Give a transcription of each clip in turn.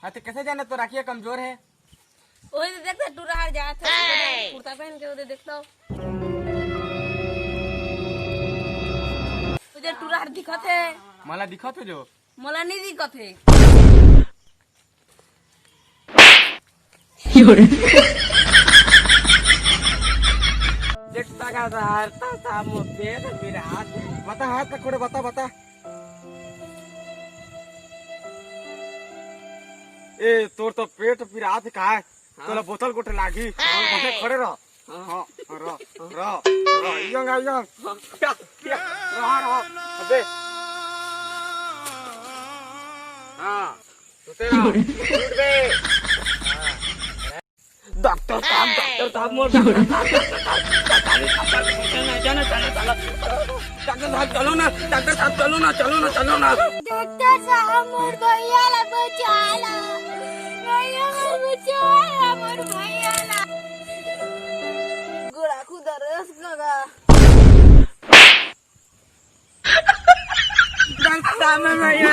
हाँ तो कैसे जाने तो राखिया कमजोर है। ओही तो देखते टूरा हार जात है कुर्ता पहन के ओदे देखता तुझे टूरा हार दिखत है। मला दिखा तो जो मला नहीं दिखत है। देखता का हारता था मुझे मेरा हाथ बता हाथ पकड़ो बता बता ए तोर तो पेट फिर हाथ कहा है तोला बोतल कोटे लागी बसे खड़े रह हाँ रह रह रह यंग रह अबे हाँ तो तेरा उठ बे डॉक्टर साहब मोर डॉक्टर साहब चलो ना डॉक्टर साहब चलो ना डॉक्टर साहब मोर भैया ला बचाला मोर भैया ला गोड़ा खुदा रस गगा डॉक्टर साहब मैं भैया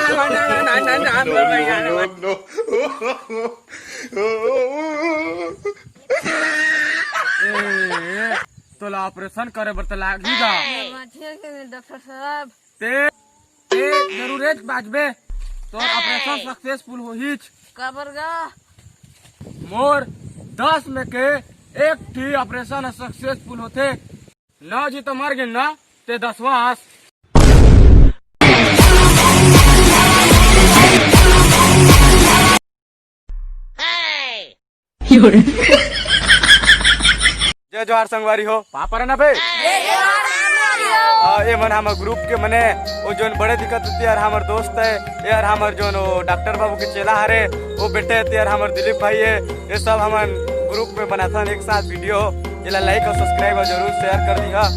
तोला ऑपरेशन करे बर तो लागीगा डॉक्टर साहब ते जरूर बाजबे तो ऑपरेशन सक्सेसफुल हो हिच कबर गा मोर 10 में के एक ठी ऑपरेशन सक्सेसफुल होते ना जी तो मर गए ना ते 10वां आस जय जोहार संगवारी हो पापा ना बे ये मन हमार ग्रुप के मने वो जोन बड़े दिक्कत होती है हमार दोस्त है यार हमार जोन डॉक्टर बाबू के चेला हरे वो बेटे है यार हमार दिलीप भाई है ये सब हमार ग्रुप में बनाता एक साथ वीडियो ये लाइक और सब्सक्राइब और जरूर शेयर कर दिया।